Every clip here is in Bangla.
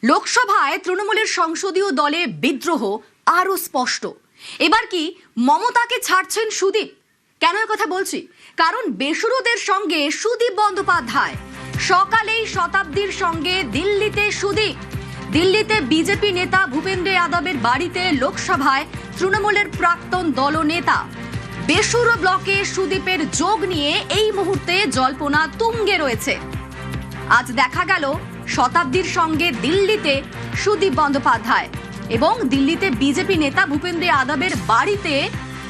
লোকসভায় তৃণমূলের সংসদীয় দলে বিদ্রোহ আরো স্পষ্ট। এবার কি মমতাকে ছাড়ছেন সুদীপ? কেন কথা বলছি? কারণ বেসুরোদের সঙ্গে সুদীপ বন্দ্যোপাধ্যায়। সকালেই শতাব্দীর সঙ্গে দিল্লিতে সুদীপ। দিল্লিতে বিজেপি নেতা ভূপেন্দ্র যাদবের বাড়িতে লোকসভায় তৃণমূলের প্রাক্তন দলনেতা বেসুরো ব্লকে সুদীপের যোগ নিয়ে এই মুহূর্তে জল্পনা তুঙ্গে রয়েছে। আজ দেখা গেল শতাব্দীর সঙ্গে দিল্লিতে সুদীপ বন্দ্যোপাধ্যায় এবং দিল্লিতে বিজেপি নেতা ভূপেন্দ্র যাদবের বাড়িতে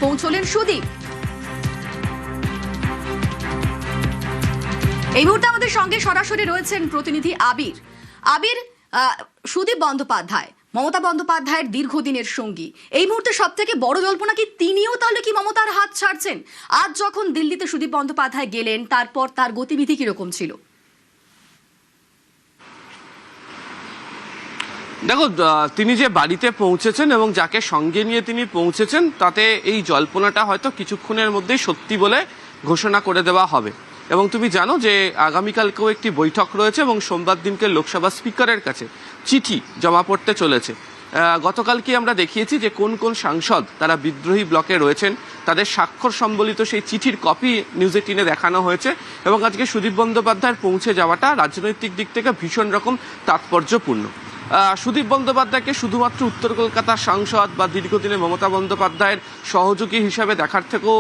পৌঁছলেন সুদীপ। এই মুহূর্তে আমাদের সঙ্গে সরাসরি রয়েছেন প্রতিনিধি আবির। আবির, সুদীপ বন্দ্যোপাধ্যায় মমতা বন্দ্যোপাধ্যায়ের দীর্ঘদিনের সঙ্গী, এই মুহূর্তে সব থেকে বড় জল্পনা কি তিনিও তাহলে কি মমতার হাত ছাড়ছেন? আজ যখন দিল্লিতে সুদীপ বন্দ্যোপাধ্যায় গেলেন, তারপর তার গতিবিধি কিরকম ছিল? দেখো, তিনি যে বাড়িতে পৌঁছেছেন এবং যাকে সঙ্গে নিয়ে তিনি পৌঁছেছেন, তাতে এই জল্পনাটা হয়তো কিছুক্ষণের মধ্যেই সত্যি বলে ঘোষণা করে দেওয়া হবে। এবং তুমি জানো যে আগামীকালকেও একটি বৈঠক রয়েছে এবং সোমবার দিনকে লোকসভা স্পিকারের কাছে চিঠি জমা পড়তে চলেছে। গতকালকে আমরা দেখিয়েছি যে কোন কোন সাংসদ তারা বিদ্রোহী ব্লকে রয়েছেন, তাদের স্বাক্ষর সম্বলিত সেই চিঠির কপি নিউজ 18-এ দেখানো হয়েছে। এবং আজকে সুদীপ বন্দ্যোপাধ্যায়ের পৌঁছে যাওয়াটা রাজনৈতিক দিক থেকে ভীষণ রকম তাৎপর্যপূর্ণ। সুদীপ বন্দ্যোপাধ্যায়কে শুধুমাত্র উত্তর কলকাতার সাংসদ বা দীর্ঘদিনে মমতা বন্দ্যোপাধ্যায়ের সহযোগী হিসাবে দেখার থেকেও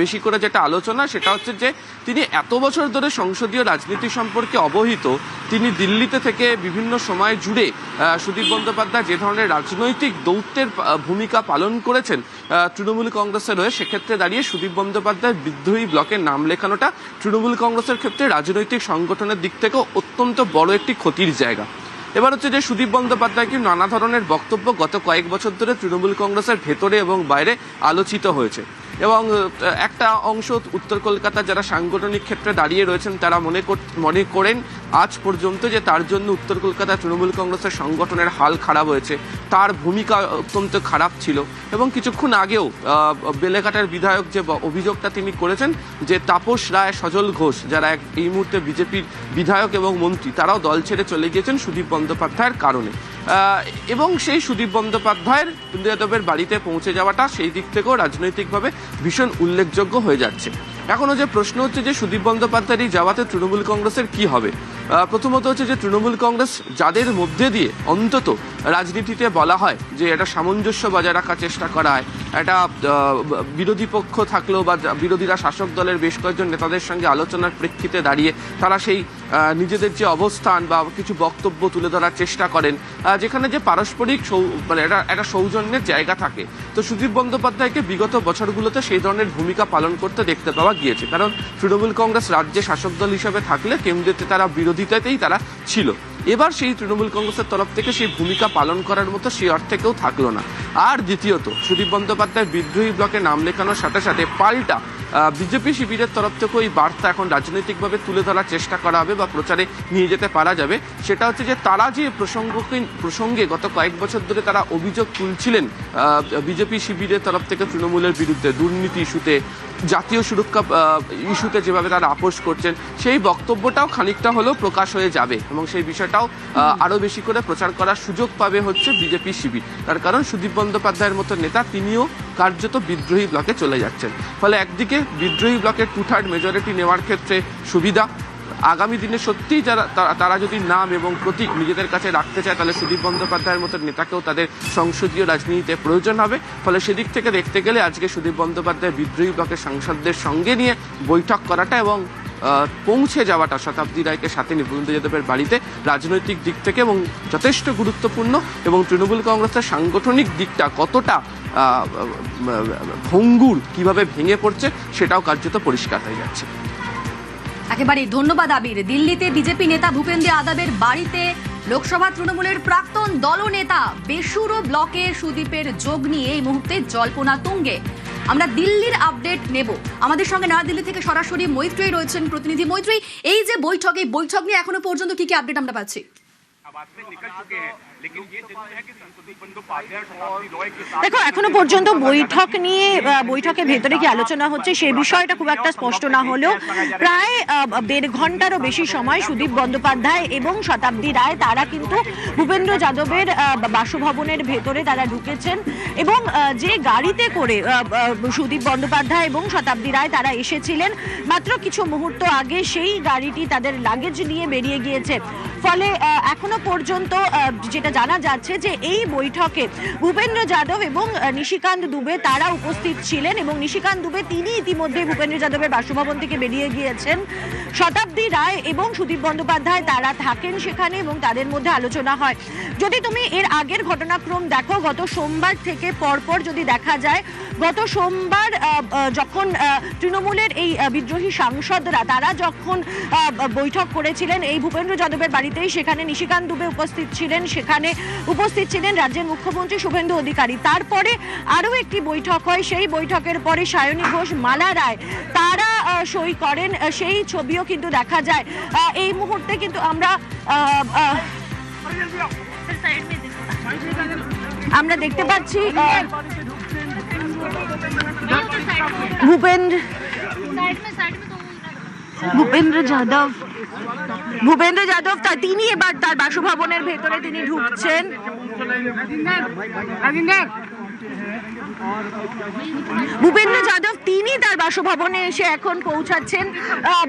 বেশি করে যেটা আলোচনা, সেটা হচ্ছে যে তিনি এত বছর ধরে সংসদীয় রাজনীতি সম্পর্কে অবহিত। তিনি দিল্লিতে থেকে বিভিন্ন সময় জুড়ে সুদীপ বন্দ্যোপাধ্যায় যে ধরনের রাজনৈতিক দৌত্যের ভূমিকা পালন করেছেন তৃণমূল কংগ্রেসের হয়ে, সেক্ষেত্রে দাঁড়িয়ে সুদীপ বন্দ্যোপাধ্যায় বিদ্রোহী ব্লকের নাম লেখানোটা তৃণমূল কংগ্রেসের ক্ষেত্রে রাজনৈতিক সংগঠনের দিক থেকেও অত্যন্ত বড় একটি ক্ষতির জায়গা। এবার হচ্ছে যে সুদীপ বন্দ্যোপাধ্যায় কি নানা ধরনের বক্তব্য গত কয়েক বছর ধরে তৃণমূল কংগ্রেসের ভেতরে এবং বাইরে আলোচিত হয়েছে। এবং একটা অংশ উত্তর কলকাতার যারা সাংগঠনিক ক্ষেত্রে দাঁড়িয়ে রয়েছেন তারা মনে করেন আজ পর্যন্ত যে তার জন্য উত্তর কলকাতা তৃণমূল কংগ্রেসের সংগঠনের হাল খারাপ হয়েছে, তার ভূমিকা অত্যন্ত খারাপ ছিল। এবং কিছুক্ষণ আগেও বেলেঘাটার বিধায়ক যে অভিযোগটা তিনি করেছেন যে তাপস রায়, সজল ঘোষ, যারা এই মুহূর্তে বিজেপির বিধায়ক এবং মন্ত্রী, তারাও দল ছেড়ে চলে গিয়েছেন সুদীপ বন্দ্যোপাধ্যায়ের কারণে। এবং সেই সুদীপ বন্দ্যোপাধ্যায়ের যাদবের বাড়িতে পৌঁছে যাওয়াটা সেই দিক থেকেও রাজনৈতিকভাবে ভীষণ উল্লেখযোগ্য হয়ে যাচ্ছে। এখনও যে প্রশ্ন হচ্ছে যে সুদীপ বন্দ্যোপাধ্যায়ের এই যাওয়াতে তৃণমূল কংগ্রেসের কি হবে। প্রথমত হচ্ছে যে তৃণমূল কংগ্রেস যাদের মধ্যে দিয়ে অন্তত রাজনীতিতে বলা হয় যে একটা সামঞ্জস্য বজায় রাখার চেষ্টা করা হয়, একটা বিরোধী পক্ষ থাকলেও বা বিরোধীরা শাসক দলের বেশ কয়েকজন নেতাদের সঙ্গে আলোচনার প্রেক্ষিতে দাঁড়িয়ে তারা সেই নিজেদের যে অবস্থান বা কিছু বক্তব্য তুলে ধরার চেষ্টা করেন, যেখানে যে পারস্পরিক মানে একটা সৌজন্যের জায়গা থাকে। তো সুদীপ বন্দ্যোপাধ্যায়কে বিগত বছরগুলোতে সেই ধরনের ভূমিকা পালন করতে দেখতে পাওয়া গিয়েছে, কারণ তৃণমূল কংগ্রেস রাজ্যে শাসক দল হিসেবে থাকলে কেন্দ্রেতে তারা বিরোধিতাতেই তারা ছিল। এবার সেই তৃণমূল কংগ্রেসের তরফ থেকে সেই ভূমিকা পালন করার মতো সেই অর্থে কেউ থাকলো না। আর দ্বিতীয়ত, সুদীপ বন্দ্যোপাধ্যায় বিদ্রোহী ব্লকে নাম লেখানোর সাথে সাথে পাল্টা বিজেপি শিবিরের তরফ থেকেও এই বার্তা এখন রাজনৈতিকভাবে তুলে ধরার চেষ্টা করা হবে বা প্রচারে নিয়ে যেতে পারা যাবে। সেটা হচ্ছে যে তারা যে প্রসঙ্গে গত কয়েক বছর ধরে তারা অভিযোগ তুলছিলেন বিজেপি শিবিরের তরফ থেকে তৃণমূলের বিরুদ্ধে, দুর্নীতি ইস্যুতে, জাতীয় সুরক্ষা ইস্যুতে যেভাবে তারা আপোষ করছেন, সেই বক্তব্যটাও খানিকটা হলেও প্রকাশ হয়ে যাবে এবং সেই বিষয়টাও আরও বেশি করে প্রচার করার সুযোগ পাবে হচ্ছে বিজেপি শিবির। তার কারণ সুদীপ বন্দ্যোপাধ্যায়ের মতো নেতা তিনিও কার্যত বিদ্রোহী ব্লকে চলে যাচ্ছেন। ফলে একদিকে বিদ্রোহী ব্লকের 2/3 মেজরিটি নেওয়ার ক্ষেত্রে সুবিধা, আগামী দিনে সত্যিই তারা যদি নাম এবং প্রতীক নিজেদের কাছে রাখতে চায়, তাহলে সুদীপ বন্দ্যোপাধ্যায়ের মতো নেতাকেও তাদের সংসদীয় রাজনীতিতে প্রয়োজন হবে। ফলে সেদিক থেকে দেখতে গেলে আজকে সুদীপ বন্দ্যোপাধ্যায় বিদ্রোহী ব্লকের সাংসদদের সঙ্গে নিয়ে বৈঠক করাটা এবং পৌঁছে যাওয়াটা শতাব্দী রায়কে সাথে নিয়ে ভূপেন্দ্র যাদবের বাড়িতে রাজনৈতিক দিক থেকে এবং যথেষ্ট গুরুত্বপূর্ণ। এবং তৃণমূল কংগ্রেসের সাংগঠনিক দিকটা কতটা ভঙ্গুর, কিভাবে ভেঙে পড়ছে, সেটাও কার্যত পরিষ্কার হয়ে যাচ্ছে। একেবারে ধন্যবাদ আবির। দিল্লিতে বিজেপি নেতা ভূপেন্দ্র যাদবের বাড়িতে লোকসভা তৃণমূলের প্রাক্তন দলনেতা বেসুরো ব্লকে সুদীপের যোগ নিয়ে এই মুহূর্তে জল্পনা তুঙ্গে। আমরা দিল্লির আপডেট নেব। আমাদের সঙ্গে নয়াদিল্লি থেকে সরাসরি মৈত্রী রয়েছেন প্রতিনিধি। মৈত্রী, এই যে বৈঠক, এই বৈঠক নিয়ে এখনো পর্যন্ত কি কি আপডেট আমরা পাচ্ছি? দেখো এখনো পর্যন্ত বৈঠকের ভেতরে কি আলোচনা হচ্ছে সেই বিষয়টা খুব একটা স্পষ্ট না হলেও প্রায় 1.5 ঘন্টারও বেশি সময় সুদীপ বন্দ্যোপাধ্যায় এবং শতাব্দী রায় তারা কিন্তু ভূপেন্দ্র যাদবের বাসভবনের ভেতরে তারা ঢুকেছেন এবং যে গাড়িতে করে সুদীপ বন্দ্যোপাধ্যায় এবং শতাব্দী রায় তারা এসেছিলেন মাত্র কিছু মুহূর্ত আগে সেই গাড়িটি তাদের লাগেজ নিয়ে বেরিয়ে গিয়েছে। ফলে এখনো পর্যন্ত যেটা জানা যাচ্ছে যে এই বৈঠকে ভূপেন্দ্র যাদব এবং নিশিকান্ত দুবে তারা উপস্থিত ছিলেন এবং নিশিকান্ত দুবে তিনি ইতিমধ্যে ভূপেন্দ্র যাদবের বাসভবন থেকে বেরিয়ে গিয়েছেন। শতাব্দী রায় এবং সুদীপ বন্দ্যোপাধ্যায় তারা থাকেন সেখানে এবং তাদের মধ্যে আলোচনা হয়। যদি তুমি এর আগের ঘটনাক্রম দেখো, গত সোমবার থেকে পরপর যদি দেখা যায়, গত সোমবার যখন তৃণমূলের এই বিদ্রোহী সাংসদরা তারা যখন বৈঠক করেছিলেন এই ভূপেন্দ্র যাদবের বাড়িতেই, সেখানে নিশিকান্ত দুবে উপস্থিত ছিলেন, সেখানে উপস্থিত ছিলেন রাজ্যের মুখ্যমন্ত্রী শুভেন্দু অধিকারী। তারপরে আরও একটি বৈঠক হয়, সেই বৈঠকের পরে সায়নী ঘোষ, মালা রায় তারা সই করেন, সেই ছবিও কিন্তু দেখা যায়। এই মুহূর্তে কিন্তু আমরা দেখতে পাচ্ছি ভূপেন্দ্র যাদব তিনি এবার তার বাসভবনের ভেতরে তিনি ঢুকছেন। ভূপেন্দ্র যাদব তিনি তার বাসভবনে এসে এখন পৌঁছাচ্ছেন।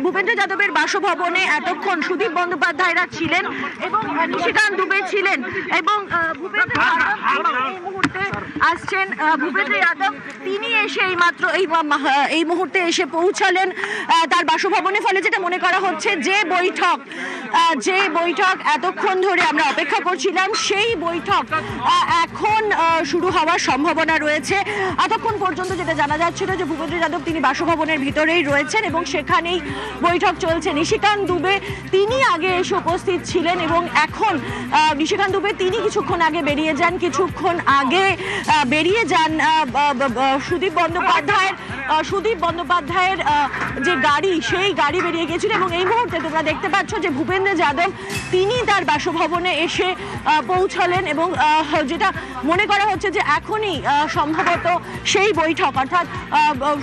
ভূপেন্দ্র যাদবের বাসভবনে এতক্ষণ সুদীপ বন্দ্যোপাধ্যায়রা ছিলেন এবং নিশিকান্ত দুবে ছিলেন এবং ভূপেন্দ্র যাদব এই মুহূর্তে আসছেন। ভূপেন্দ্র যাদব তিনি এসে এই মুহূর্তে এসে পৌঁছালেন তার বাসভবনে। ফলে যেটা মনে করা হচ্ছে যে বৈঠক এতক্ষণ ধরে আমরা অপেক্ষা করছিলাম, সেই বৈঠক এখন শুরু হওয়ার সম্ভাবনা রয়েছে। এতক্ষণ পর্যন্ত যেটা জানা যাচ্ছিল যে ভূপেন্দ্র যাদব তিনি বাসভবনের ভিতরেই রয়েছেন এবং সেখানেই বৈঠক চলছে। নিশিকান্ত দুবে তিনি আগে এসে উপস্থিত ছিলেন এবং এখন নিশিকান্ত দুবে তিনি কিছুক্ষণ আগে বেরিয়ে যান সুদীপ বন্দ্যোপাধ্যায়ের যে গাড়ি, সেই গাড়ি বেরিয়ে গিয়েছিল এবং এই মুহূর্তে তোমরা দেখতে পাচ্ছ যে ভূপেন্দ্র যাদব তিনি তার বাসভবনে এসে পৌঁছালেন এবং যেটা মনে করা হচ্ছে যে এখনই সম্ভবত সেই বৈঠক, অর্থাৎ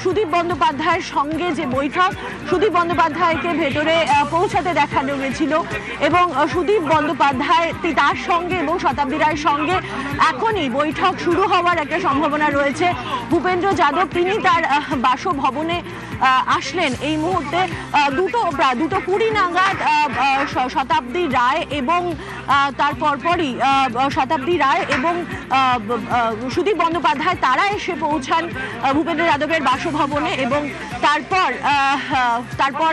সুদীপ বন্দ্যোপাধ্যায়ের সঙ্গে যে বৈঠক, সুদীপ বন্দ্যোপাধ্যায়কে ভেতরে পৌঁছাতে দেখানো গেছিল এবং সুদীপ বন্দ্যোপাধ্যায় তার সঙ্গে এবং শতাব্দী রায়ের সঙ্গে এখনই বৈঠক শুরু হওয়ার একটা সম্ভাবনা রয়েছে। ভূপেন্দ্র যাদব তিনি তার বাসভবনে আসলেন এই মুহূর্তে প্রায় 2:20 নাগাদ। শতাব্দী রায় এবং তার পরপরই শতাব্দী রায় এবং সুদীপ বন্দ্যোপাধ্যায় তারা এসে পৌঁছান ভূপেন্দ্র যাদবের বাসভবনে এবং তারপর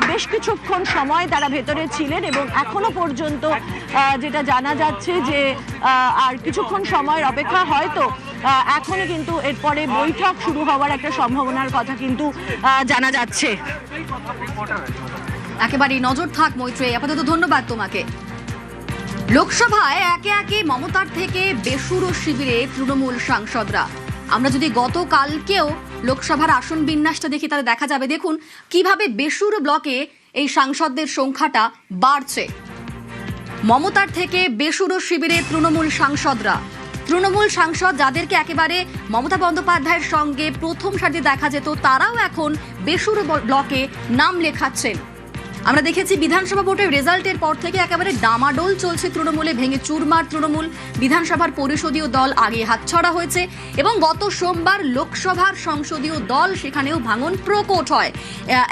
বেশ কিছুক্ষণ সময় তারা ভেতরে ছিলেন এবং এখনো পর্যন্ত যেটা জানা যাচ্ছে যে আর কিছুক্ষণ সময়ের অপেক্ষা, হয়তো এখনই কিন্তু এরপরে বৈঠক শুরু হওয়ার একটা সম্ভাবনার কথা কিন্তু জানা যাচ্ছে। একেবারেই নজর থাক মৈত্রী, আপাতত ধন্যবাদ তোমাকে। লোকসভায় একে একে মমতার থেকে বেসুরো শিবিরে তৃণমূল সাংসদরা। আমরা যদি গতকালকেও লোকসভার আসন বিন্যাসটা দেখি তাহলে দেখা যাবে, দেখুন কিভাবে বেসুরো ব্লকে এই সাংসদদের সংখ্যাটা বাড়ছে। মমতার থেকে বেসুরো শিবিরে তৃণমূল সাংসদরা, তৃণমূল সাংসদ যাদেরকে একেবারে মমতা বন্দ্যোপাধ্যায়ের সঙ্গে প্রথম সারিতে দেখা যেত, তারাও এখন বেসুরো ব্লকে নাম লেখাচ্ছেন। আমরা দেখেছি বিধানসভা ভোটের রেজাল্টের পর থেকে একেবারে ডামাডোল চলছে তৃণমূলে, ভেঙে চুরমার তৃণমূল। বিধানসভার পরিষদীয় দল আগে হাতছাড়া হয়েছে এবং গত সোমবার লোকসভার সংসদীয় দল, সেখানেও ভাঙন প্রকট হয়।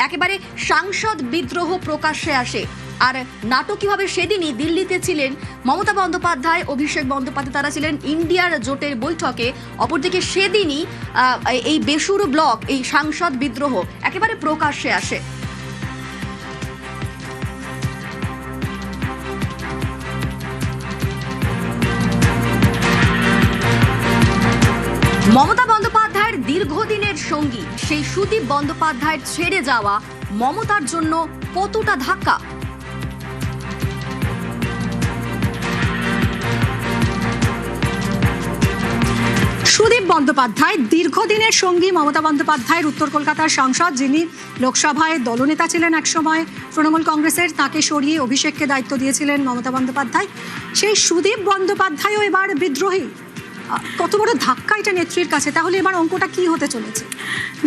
একেবারে সাংসদ বিদ্রোহ প্রকাশ্যে আসে। আর নাটকীয়ভাবে সেদিনই দিল্লিতে ছিলেন মমতা বন্দ্যোপাধ্যায়, অভিষেক বন্দ্যোপাধ্যায়, তারা ছিলেন ইন্ডিয়ার জোটের বৈঠকে। অপরদিকে সেদিনই এই বেসুরো ব্লক, এই সাংসদ বিদ্রোহ একেবারে প্রকাশ্যে আসে। মমতা বন্দ্যোপাধ্যায়ের দীর্ঘদিনের সঙ্গী সেই সুদীপ বন্দ্যোপাধ্যায়ের ছেড়ে যাওয়া মমতার জন্য কতটা ধাক্কা? সুদীপ বন্দ্যোপাধ্যায় দীর্ঘদিনের সঙ্গী মমতা বন্দ্যোপাধ্যায়ের উত্তর কলকাতার সাংসদ, যিনি লোকসভায় দলনেতা ছিলেন একসময় তৃণমূল কংগ্রেসের, তাকে সরিয়ে অভিষেককে দায়িত্ব দিয়েছিলেন মমতা বন্দ্যোপাধ্যায়। সেই সুদীপ বন্দ্যোপাধ্যায়ও এবার বিদ্রোহী। কত বড় ধাক্কা এটা নেত্রীর কাছে, তাহলে এবার অঙ্কটা কি হতে চলেছে?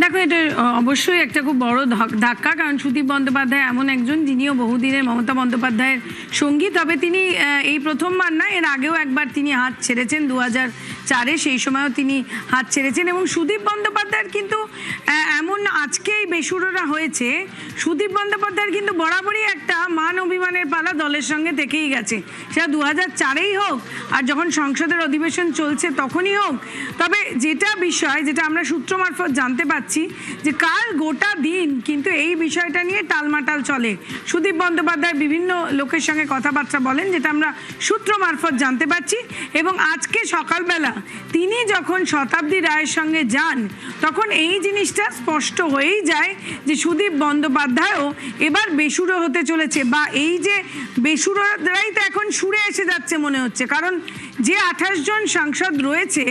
দেখো, এটা অবশ্যই একটা খুব বড় ধাক্কা, কারণ সুদীপ বন্দ্যোপাধ্যায় এমন একজন যিনিও বহুদিনের মমতা বন্দ্যোপাধ্যায়ের সঙ্গী। তবে তিনি এই প্রথমবার না, এর আগেও একবার তিনি হাত ছেড়েছেন 2004-এ, সেই সময়ও তিনি হাত ছেড়েছেন। এবং সুদীপ বন্দ্যোপাধ্যায়ের কিন্তু এমন আজকে এই বেসুরোরা হয়েছে, সুদীপ বন্দ্যোপাধ্যায়ের কিন্তু বরাবরই একটা মান অভিমানের পালা দলের সঙ্গে থেকেই গেছে, সেটা 2004-এই হোক আর যখন সংসদের অধিবেশন চলছে তখনই হোক। তবে যেটা বিষয়, যেটা আমরা সূত্র মারফত জানতে পারছি, যে কাল গোটা দিন কিন্তু এই বিষয়টা নিয়ে টালমাটাল চলে। সুদীপ বন্দ্যোপাধ্যায় বিভিন্ন লোকের সঙ্গে কথাবার্তা বলেন, যেটা আমরা সূত্র মারফত জানতে পারছি। এবং আজকে সকালবেলা তিনি যখন শতাব্দী রায়ের সঙ্গে যান, তখন এই জিনিসটা স্পষ্ট হয়েই যায় যে সুদীপ বন্দ্যোপাধ্যায়ও এবার বেসুরো হতে চলেছে, বা এই যে বেসুরোরাই তো এখন সুরে এসে যাচ্ছে মনে হচ্ছে। কারণ যে 28 জন সাংসদ রয়েছে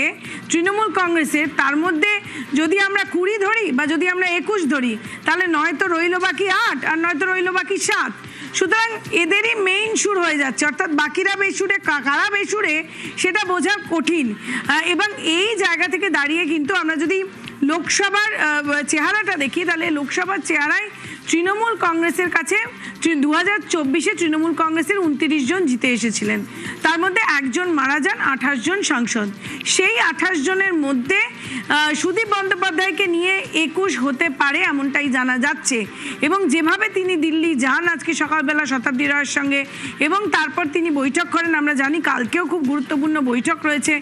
তৃণমূল কংগ্রেসের, তার মধ্যে যদি আমরা 20 ধরি বা যদি আমরা 21 ধরি, তাহলে নয়তো রইল বাকি 8 আর নয়তো রইল বাকি 7। সুতরাং এদেরই মেইন সুর হয়ে যাচ্ছে, অর্থাৎ বাকিরা বেসুরে কারা বেসুরে সেটা বোঝা কঠিন। এবং এই জায়গা থেকে দাঁড়িয়ে কিন্তু আমরা যদি লোকসভার চেহারাটা দেখি, তাহলে লোকসভার চেহারায় তৃণমূল কংগ্রেসের কাছে 2024-এ তৃণমূল কংগ্রেসের 29 জন জিতে এসেছিলেন, তার মধ্যে একজন মারা যান, 28 জন সাংসদ। সেই 28 জনের মধ্যে সুদীপ বন্দ্যোপাধ্যায়কে নিয়ে 21 হতে পারে এমনটাই জানা যাচ্ছে। এবং যেভাবে তিনি দিল্লি যান আজকে সকালবেলা শতাব্দী রায়ের সঙ্গে, এবং তারপর তিনি বৈঠক করেন, আমরা জানি কালকেও খুব গুরুত্বপূর্ণ বৈঠক রয়েছে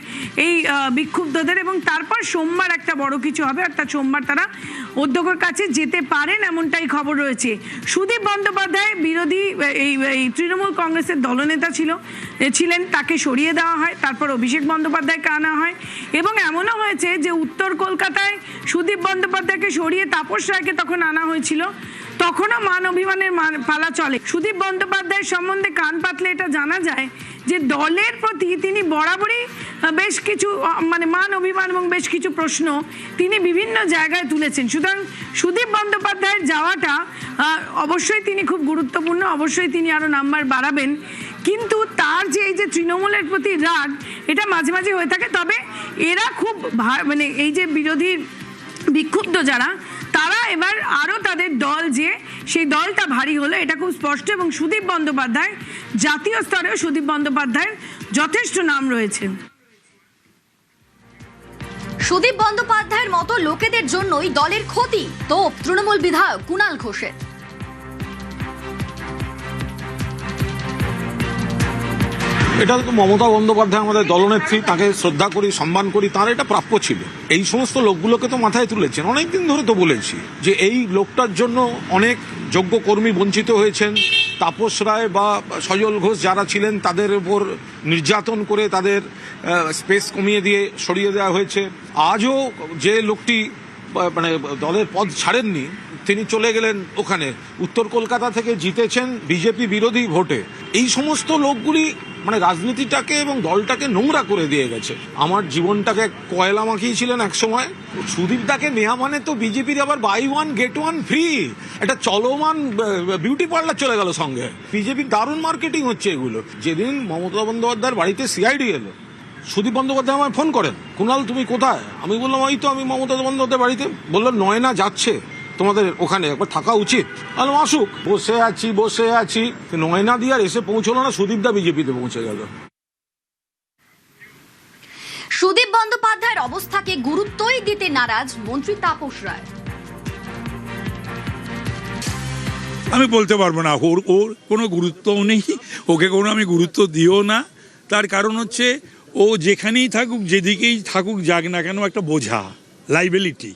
এই বিক্ষুব্ধদের, এবং তারপর সোমবার একটা বড় কিছু হবে, অর্থাৎ সোমবার তারা অধ্যক্ষের কাছে যেতে পারেন এমনটাই খবর রয়েছে। সুদীপ বন্দ্যোপাধ্যায় বিরোধী এই তৃণমূল কংগ্রেসের দলনেতা ছিলেন, তাকে সরিয়ে দেওয়া হয়, তারপর অভিষেক বন্দ্যোপাধ্যায়কে আনা হয়। এবং এমনও হয়েছে যে উত্তর কলকাতায় সুদীপ বন্দ্যোপাধ্যায়কে সরিয়ে তাপস রায়কে তখন আনা হয়েছিল, তখনও মান অভিমানের পালা চলে। সুদীপ বন্দ্যোপাধ্যায়ের সম্বন্ধে কান পাতলে এটা জানা যায় যে দলের প্রতি তিনি বরাবরই বেশ কিছু মান অভিমান এবং বেশ কিছু প্রশ্ন তিনি বিভিন্ন জায়গায় তুলেছেন। সুতরাং সুদীপ বন্দ্যোপাধ্যায়ের যাওয়াটা অবশ্যই তিনি খুব গুরুত্বপূর্ণ, অবশ্যই তিনি আরও নাম্বার বাড়াবেন। কিন্তু তার যে এই যে তৃণমূলের প্রতি রাগ, এটা মাঝে মাঝে হয়ে থাকে। তবে এরা খুব এই যে বিরোধী বিক্ষুব্ধ যারা, তারা এবার আরও তাদের দল, যে সেই দলটা ভারী হলো, এটা খুব স্পষ্ট। এবং সুদীপ বন্দ্যোপাধ্যায় জাতীয় স্তরেও সুদীপ বন্দ্যোপাধ্যায়ের যথেষ্ট নাম রয়েছে। সুদীপ বন্দ্যোপাধ্যায়ের মতো লোকেদের জন্যই দলের ক্ষতি, তো তৃণমূল বিধায়ক কুণাল ঘোষের। এটা তো মমতা বন্দ্যোপাধ্যায় আমাদের দলনেত্রী, তাকে শ্রদ্ধা করি, সম্মান করি, তার এটা প্রাপ্য ছিল। এই সমস্ত লোকগুলোকে তো মাথায় তুলেছেন, অনেকদিন ধরে তো বলেছি যে এই লোকটার জন্য অনেক যোগ্য কর্মী বঞ্চিত হয়েছেন। তাপস রায় বা সজল ঘোষ যারা ছিলেন, তাদের উপর নির্যাতন করে তাদের স্পেস কমিয়ে দিয়ে সরিয়ে দেওয়া হয়েছে। আজও যে লোকটি দলের পদ ছাড়েননি, তিনি চলে গেলেন ওখানে, উত্তর কলকাতা থেকে জিতেছেন বিজেপি বিরোধী ভোটে। এই সমস্ত লোকগুলি রাজনীতিটাকে এবং দলটাকে নোংরা করে দিয়ে গেছে। আমার জীবনটাকে কয়লা মাখিয়েছিলেন এক সময়। সুদীপদাকে নেওয়া মানে তো বিজেপির আবার buy one get one free, একটা চলমান বিউটি পার্লার চলে গেল সঙ্গে। বিজেপির দারুণ মার্কেটিং হচ্ছে এগুলো। যেদিন মমতা বন্দ্যোপাধ্যায়ের বাড়িতে সিআইডি এলো, সুদীপ বন্দ্যোপাধ্যায় আমায় ফোন করেন, কুণাল তুমি কোথায়? আমি বললাম এই তো আমি মমতা বন্দ্যোপাধ্যায়ের বাড়িতে। বললো নয়না যাচ্ছে তোমাদের ওখানে, একবার থাকা উচিত। বললাম আসুক। বসে আছি নয়না দিয়ে আর এসে পৌঁছলো না, সুদীপদা বিজেপিতে পৌঁছে গেল। সুদীপ বন্দ্যোপাধ্যায়ের অবস্থাকে গুরুত্বই দিতে নারাজ মন্ত্রী তাপস রায়। আমি বলতে পারবো না, ওর কোনো গুরুত্বও নেই, ওকে কোনো আমি গুরুত্ব দিও না। তার কারণ হচ্ছে ও যেখানেই থাকুক, যেদিকেই থাকুক যাক না কেন, একটা বোঝা, লাইবিলিটি।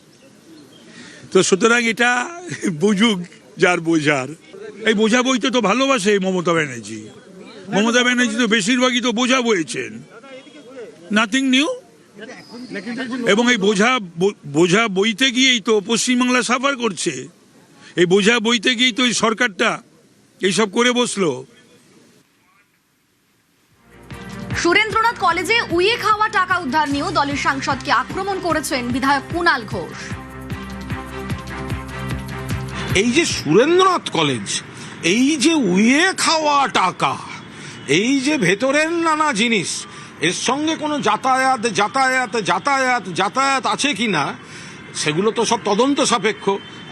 তো সুতরাং এটা বুঝুক যার বোঝার। এই বোঝা বইতে তো ভালোবাসে মমতা ব্যানার্জি। মমতা ব্যানার্জি তো বেশিরভাগই তো বোঝা বইছেন, নাথিং নিউ। এবং এই বোঝা বইতে গিয়েই তো পশ্চিমবাংলা সাফার করছে। এই বোঝা বইতে গিয়েই তো এই সরকারটা এইসব করে বসলো। সুরেন্দ্রনাথ কলেজে উইয়ে খাওয়া টাকা উদ্ধার নিয়েও দলের সাংসদকে আক্রমণ করেছেন বিধায়ক কুণাল ঘোষ। এই যে সুরেন্দ্রনাথ কলেজ, এই যে উইয়ে খাওয়া টাকা, এই যে ভেতরের নানা জিনিস, এর সঙ্গে কোনো যাতায়াত আছে কি না সেগুলো তো সব তদন্ত সাপেক্ষ।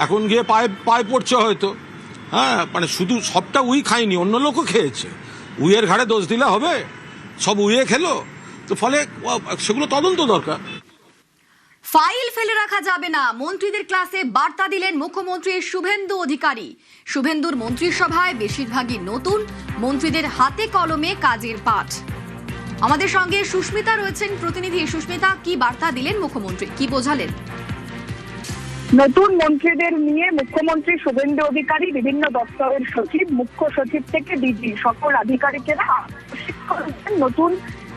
এখন গিয়ে পায়ে পড়ছে হয়তো, হ্যাঁ, মানে শুধু সবটা উই খায়নি, অন্য লোকও খেয়েছে। উইয়ের ঘাড়ে দোষ দিলে হবে? সব উইয়ে খেলো তো, ফলে সেগুলো তদন্ত দরকার। ফাইল ফেলে রাখা যাবে না, মন্ত্রীদের ক্লাসে বার্তা দিলেন মুখ্যমন্ত্রী শুভেন্দু অধিকারী। শুভেন্দুর মন্ত্রিসভায় বেশিরভাগই নতুন, মন্ত্রীদের হাতে কলমে কাজের পাঠ। আমাদের সঙ্গে সুস্মিতা রয়েছেন প্রতিনিধি। সুস্মিতা, কি বার্তা দিলেন মুখ্যমন্ত্রী, কি বোঝালেন? নতুন মন্ত্রীদের নিয়ে মুখ্যমন্ত্রী শুভেন্দু অধিকারী বিভিন্ন দপ্তরের সচিব, মুখ্য সচিব থেকে ডিজি সকল আধিকারিকেরা নতুন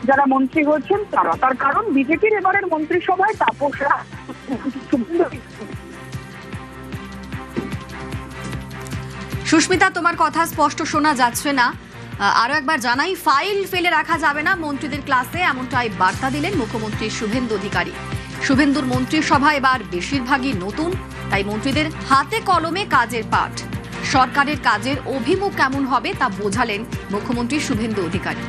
যারা মন্ত্রী হয়েছেন তারা। তার কারণ বিজেপির এবারের মন্ত্রিসভায় তাপসরা সুস্মিতা, তোমার কথা স্পষ্ট শোনা যাচ্ছে না, আরো একবার জানাই, ফাইল ফেলে রাখা যাবে না মন্ত্রীদের ক্লাসে, এমনটাই বার্তা দিলেন মুখ্যমন্ত্রী শুভেন্দু অধিকারী। শুভেন্দুর মন্ত্রিসভা এবার বেশিরভাগই নতুন, তাই মন্ত্রীদের হাতে কলমে কাজের পাঠ। সরকারের কাজের অভিমুখ কেমন হবে তা বোঝালেন মুখ্যমন্ত্রী শুভেন্দু অধিকারী।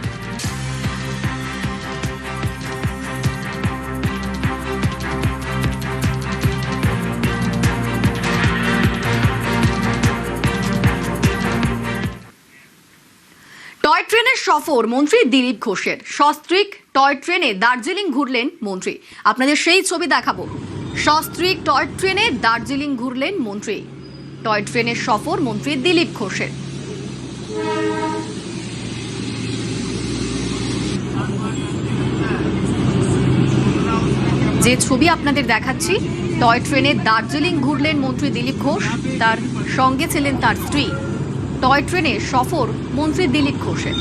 টয় ট্রেনের সফর মন্ত্রী দিলীপ ঘোষের। সস্ত্রীক টয় ট্রেনে দার্জিলিং ঘুরলেন মন্ত্রী। আপনাদের সেই ছবি দেখাবো। সস্ত্রীক টয় ট্রেনে দার্জিলিং ঘুরলেন মন্ত্রী। টয় ট্রেনের সফর মন্ত্রী দিলীপ ঘোষের। যে ছবি আপনাদের দেখাচ্ছি, টয় ট্রেনে দার্জিলিং ঘুরলেন মন্ত্রী দিলীপ ঘোষ, তার সঙ্গে ছিলেন তার স্ত্রী। টয় ট্রেনে সফর মন্ত্রী দিলীপ ঘোষের।